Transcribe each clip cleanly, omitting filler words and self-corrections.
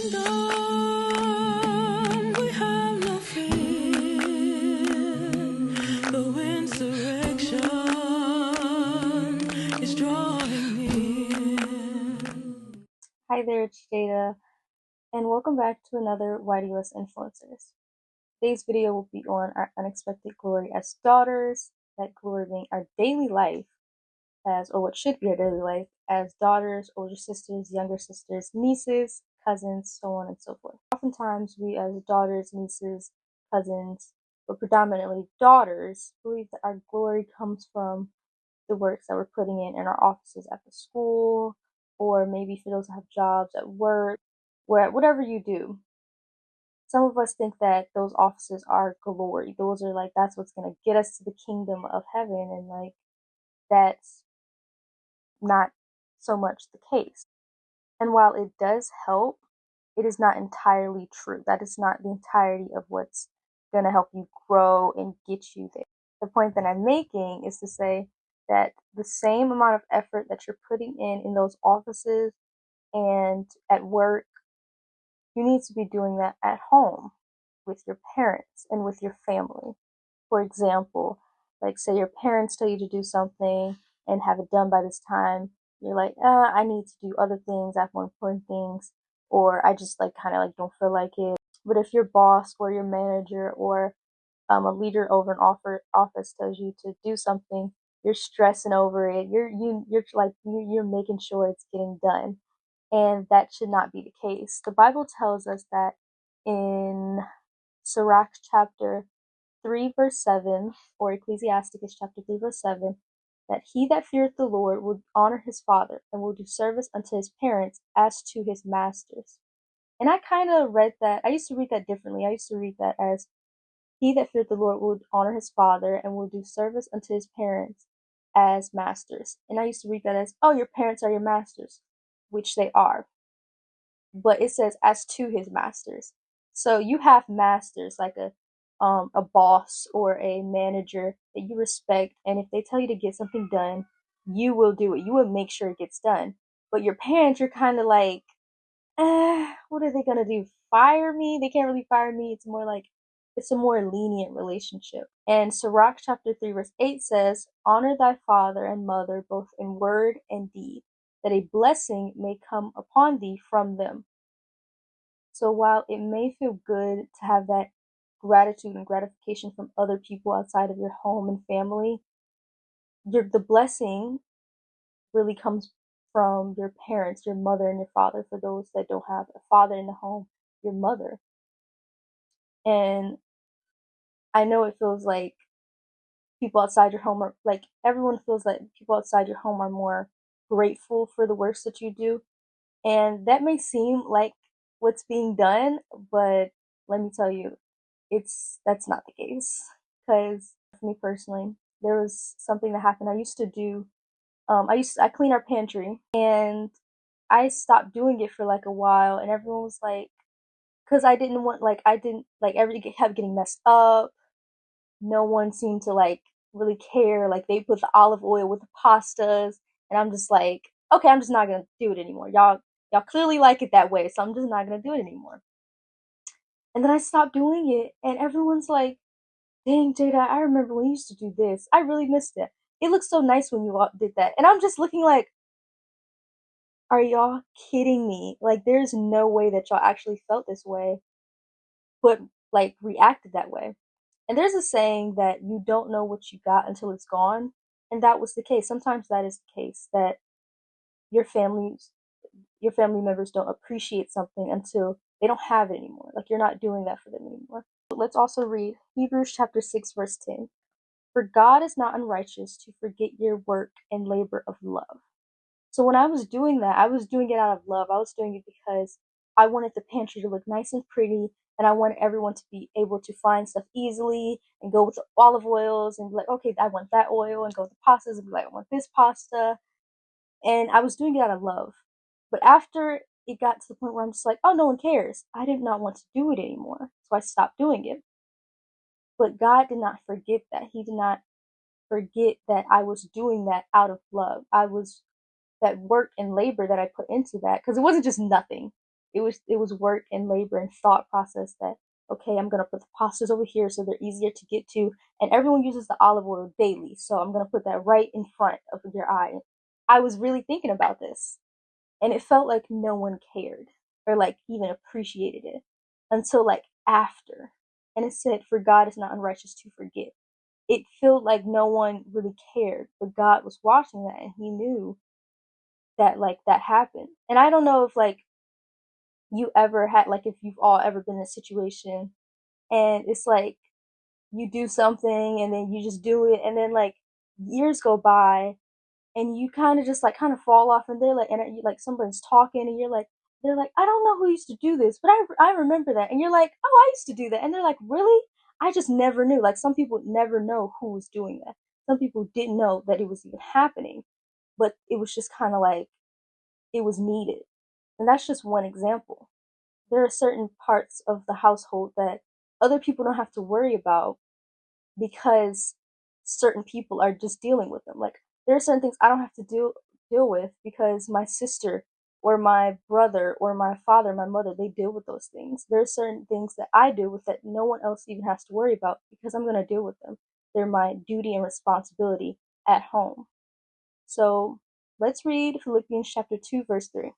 we have no fear. The wind's direction is drawing near. Hi there, it's Jada, and welcome back to another YDUS Influencers. Today's video will be on our unexpected glory as daughters, that glory being our daily life or what should be our daily life as daughters, older sisters, younger sisters, nieces, cousins, so on and so forth. Oftentimes we as daughters, nieces, cousins, but predominantly daughters, believe that our glory comes from the works that we're putting in our offices at the school, or maybe for those that have jobs at work, whatever you do. Some of us think that those offices are glory. Those are that's what's going to get us to the kingdom of heaven, and that's not so much the case. And while it does help, it is not entirely true. That is not the entirety of what's going to help you grow and get you there. The point that I'm making is to say that the same amount of effort that you're putting in those offices and at work, you need to be doing that at home with your parents and with your family. For example, like say your parents tell you to do something and have it done by this time, you're like, I need to do other things, I have more important things, or I just kind of don't feel like it. But if your boss or your manager or a leader over an office tells you to do something, you're stressing over it. You're making sure it's getting done, and that should not be the case. The Bible tells us that in Sirach chapter 3 verse 7, or Ecclesiasticus chapter 3 verse 7, that he that feareth the Lord will honor his father and will do service unto his parents as to his masters. And I kind of read that, I used to read that differently. I used to read that as he that feareth the Lord will honor his father and will do service unto his parents as masters. And I used to read that as, oh, your parents are your masters, which they are. But it says as to his masters. So you have masters like a boss or a manager that you respect, and if they tell you to get something done, you will do it. You will make sure it gets done. But your parents, you're kind of like, what are they gonna do? Fire me? They can't really fire me. It's more like it's a more lenient relationship. And Sirach chapter 3 verse 8 says, honor thy father and mother both in word and deed, that a blessing may come upon thee from them. So while it may feel good to have that gratitude and gratification from other people outside of your home and family, the blessing really comes from your parents, your mother and your father. For those that don't have a father in the home, your mother. And I know it feels like people outside your home are everyone feels like people outside your home are more grateful for the works that you do. And that may seem like what's being done, but let me tell you, that's not the case. Because for me personally, there was something that happened. I used to do I clean our pantry, and I stopped doing it for a while, and everyone was like, because I didn't everything kept getting messed up. No one seemed to really care. Like they put the olive oil with the pastas, and I'm just like, okay, I'm just not gonna do it anymore. Y'all clearly like it that way, so I'm just not gonna do it anymore. And then I stopped doing it, and everyone's like, dang, Jada, I remember when you used to do this. I really missed it. It looked so nice when you all did that. And I'm just looking like, are y'all kidding me? Like, there's no way that y'all actually felt this way, but reacted that way. And there's a saying that you don't know what you got until it's gone. And that was the case. Sometimes that is the case, that your families your family members don't appreciate something until they don't have it anymore. Like you're not doing that for them anymore. But let's also read Hebrews chapter 6 verse 10. For God is not unrighteous to forget your work and labor of love. So when I was doing that, I was doing it out of love. I was doing it because I wanted the pantry to look nice and pretty, and I wanted everyone to be able to find stuff easily and go with the olive oils and be like, okay, I want that oil, and go with the pastas and be like, I want this pasta. And I was doing it out of love. But after it got to the point where I'm just like, oh, no one cares, I did not want to do it anymore. So I stopped doing it. But God did not forget that. He did not forget that I was doing that out of love. That work and labor that I put into that, because it wasn't just nothing. it was work and labor and thought process that, okay, I'm gonna put the pastas over here so they're easier to get to, and everyone uses the olive oil daily, so I'm gonna put that right in front of your eye. I was really thinking about this, and it felt like no one cared or like even appreciated it until like after. And it said, "For God is not unrighteous to forget." It felt like no one really cared, but God was watching that, and He knew that like that happened. And I don't know if like you ever had, like, if you've all ever been in a situation and it's like you do something and then you just do it, and then like years go by and you kind of just like kind of fall off, and they're like, and you, like someone's talking and you're like, they're like, I don't know who used to do this, but I remember that, and you're like, oh, I used to do that, and they're like, really? I just never knew. Like some people never know who was doing that. Some people didn't know that it was even happening, but it was just kind of like it was needed. And that's just one example. There are certain parts of the household that other people don't have to worry about because certain people are just dealing with them. Like there are certain things I don't have to deal with because my sister or my brother or my father, my mother, they deal with those things. There are certain things that I deal with that no one else even has to worry about because I'm going to deal with them. They're my duty and responsibility at home. So let's read Philippians chapter 2, verse 3.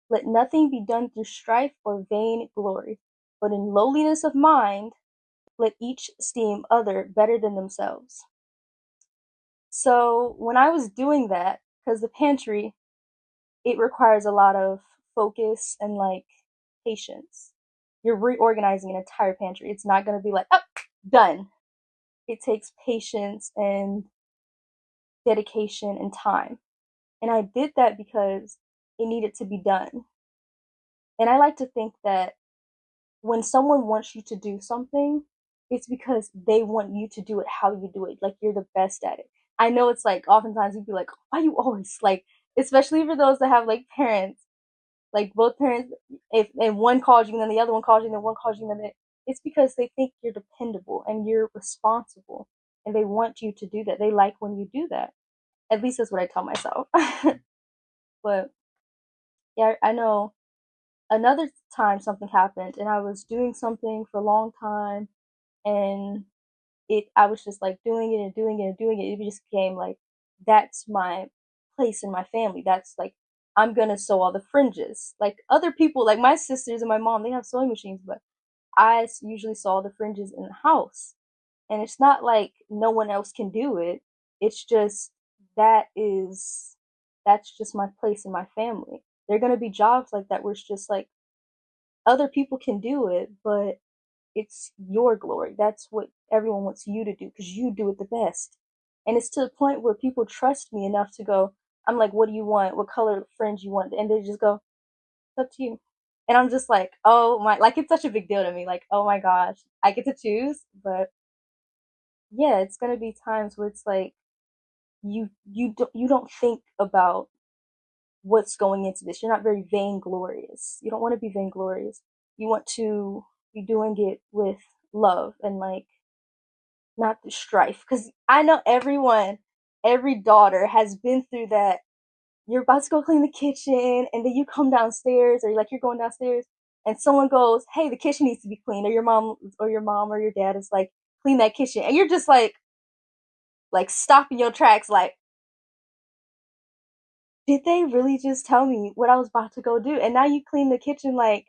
Let nothing be done through strife or vain glory, but in lowliness of mind, let each esteem other better than themselves. So when I was doing that, because the pantry, it requires a lot of focus and like patience. You're reorganizing an entire pantry. It's not going to be like, oh, done. It takes patience and dedication and time. And I did that because it needed to be done. And I like to think that when someone wants you to do something, it's because they want you to do it how you do it. Like you're the best at it. I know it's like oftentimes you'd be like, why you always like, especially for those that have like parents, like both parents, if and one calls you and then the other one calls you and then one calls you and then it's because they think you're dependable and you're responsible and they want you to do that. They like when you do that. At least that's what I tell myself. But yeah, I know another time something happened and I was doing something for a long time, and I was just like doing it and doing it and doing it. It just became like that's my place in my family. That's like I'm gonna sew all the fringes. Like other people, like my sisters and my mom, they have sewing machines, but I usually sew all the fringes in the house. And it's not like no one else can do it. It's just that is that's just my place in my family. There are gonna be jobs like that where it's just like other people can do it, but it's your glory. That's what everyone wants you to do because you do it the best. And it's to the point where people trust me enough to go, I'm like, what do you want? What color fringe you want? And they just go, it's up to you. And I'm just like, oh my, like it's such a big deal to me. Like, oh my gosh, I get to choose. But yeah, it's gonna be times where it's like you don't think about what's going into this. You're not very vainglorious. You don't want to be vainglorious. You want to be doing it with love and like not the strife. Because I know every daughter has been through that. You're about to go clean the kitchen, and then you come downstairs, or like you're going downstairs, and someone goes, "Hey, the kitchen needs to be cleaned," or your mom or your dad is like, "Clean that kitchen," and you're just like stopping your tracks, like, did they really just tell me what I was about to go do? And now you clean the kitchen, like,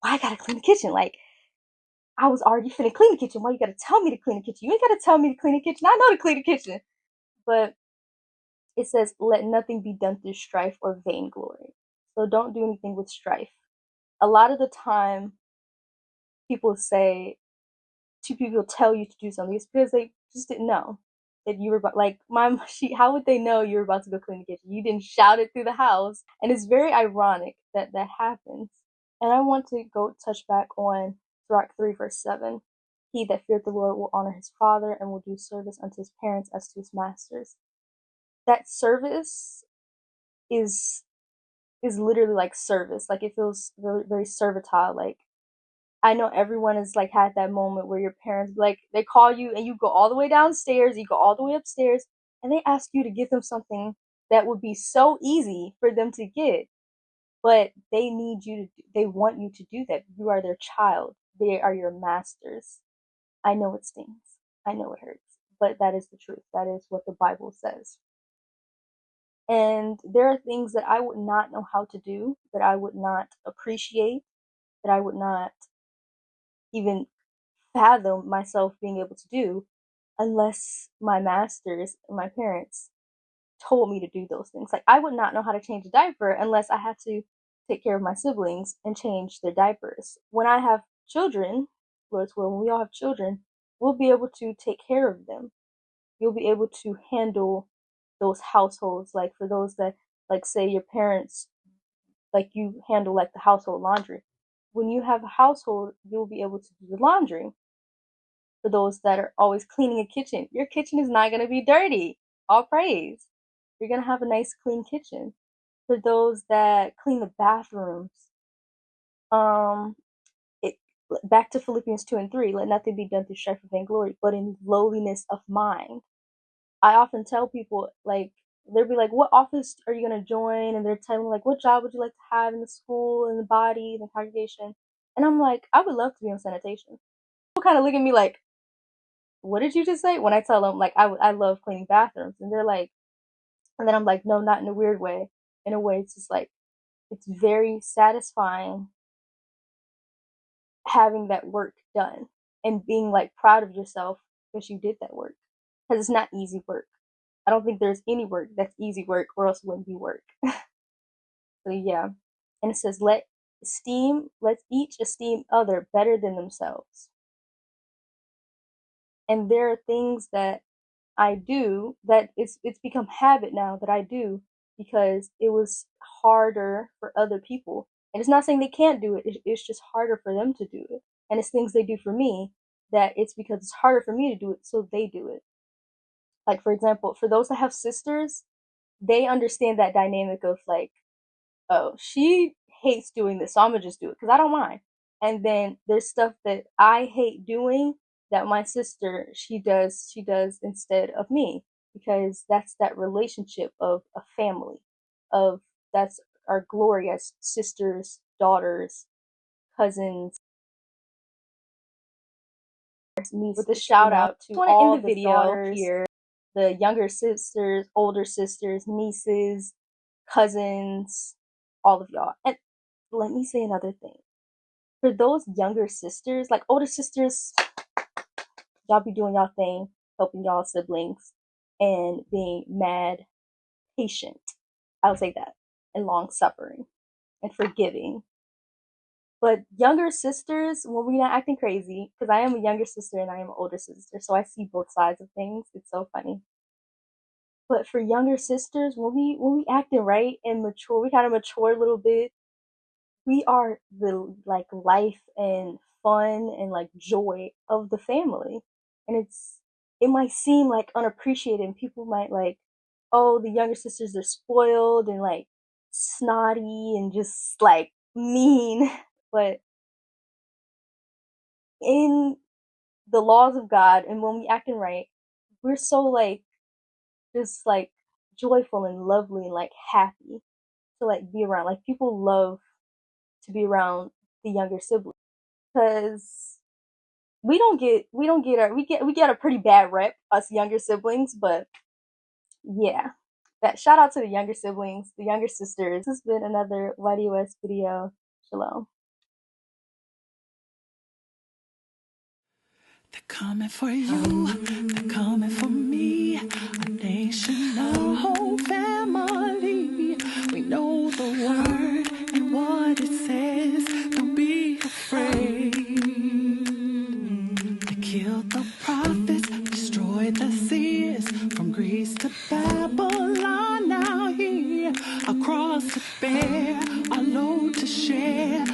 why I gotta clean the kitchen? Like, I was already finna clean the kitchen. Why you gotta tell me to clean the kitchen? You ain't gotta tell me to clean the kitchen. I know to clean the kitchen. But it says, let nothing be done through strife or vainglory. So don't do anything with strife. A lot of the time, people say, two people tell you to do something. It's because they just didn't know that you were about, like, how would they know you were about to go clean the kitchen? You didn't shout it through the house. And it's very ironic that that happens. And I want to go touch back on Sirach 3, verse 7. He that feareth the Lord will honor his father and will do service unto his parents as to his masters. That service is literally like service. Like it feels very, very servitile. Like I know everyone has like had that moment where your parents like they call you and you go all the way downstairs, you go all the way upstairs, and they ask you to give them something that would be so easy for them to get. but they need you to, they want you to do that. You are their child. They are your masters. I know it stings. I know it hurts, but that is the truth. That is what the Bible says. And there are things that I would not know how to do, that I would not appreciate, that I would not even fathom myself being able to do unless my masters and my parents told me to do those things. Like, I would not know how to change a diaper unless I had to take care of my siblings and change their diapers. When I have children, Lord's will, when we all have children, we'll be able to take care of them. You'll be able to handle those households. Like, for those that, like, say your parents, like, you handle like the household laundry. When you have a household, you'll be able to do the laundry. For those that are always cleaning a kitchen, your kitchen is not going to be dirty. All praise. You're going to have a nice clean kitchen. For those that clean the bathrooms, back to Philippians 2 and 3, let nothing be done through strife or vainglory, but in lowliness of mind. I often tell people, like, they'll be like, what office are you going to join? And they're telling me, like, what job would you like to have in the school, in the body, in the congregation? And I'm like, I would love to be in sanitation. People kind of look at me like, what did you just say? When I tell them, like, I love cleaning bathrooms. And they're like, and then I'm like, no, not in a weird way. In a way, it's just like, it's very satisfying having that work done and being like proud of yourself because you did that work. Because it's not easy work. I don't think there's any work that's easy work, or else it wouldn't be work. So yeah. And it says, let each esteem other better than themselves. And there are things that I do that it's become habit now that I do because it was harder for other people. And it's not saying they can't do it, it's just harder for them to do it. And it's things they do for me that it's because it's harder for me to do it, so they do it. Like, for example, for those that have sisters, they understand that dynamic of like, oh, she hates doing this, so I'm gonna just do it because I don't mind. And then there's stuff that I hate doing that my sister she does instead of me, because that's that relationship of a family, of that's our glory as sisters, daughters, cousins. With a shout out to all in the video daughters here, the younger sisters, older sisters, nieces, cousins, all of y'all. And let me say another thing. For those younger sisters, like older sisters, y'all be doing y'all thing, helping y'all siblings, and being mad patient. I would say that. And long suffering. And forgiving. But younger sisters, when we're not acting crazy, because I am a younger sister and I am an older sister, so I see both sides of things. It's so funny. But for younger sisters, when we acting right and mature, we kind of mature a little bit. We are the like life and fun and like joy of the family. And it might seem like unappreciated, and people might like, oh, the younger sisters are spoiled and like snotty and just like mean. But in the laws of God and when we acting right, we're so like just like joyful and lovely and like happy to like be around. Like, people love to be around the younger siblings because we get a pretty bad rep, us younger siblings. But yeah, that shout out to the younger siblings, the younger sisters. This has been another YDOS video. Shalom. They're coming for you, they're coming for me. A nation, a whole family. We know the word and what it says. Don't be afraid. They killed the prophets, destroyed the seers. From Greece to Babylon, now here. Across to bear, a load to share.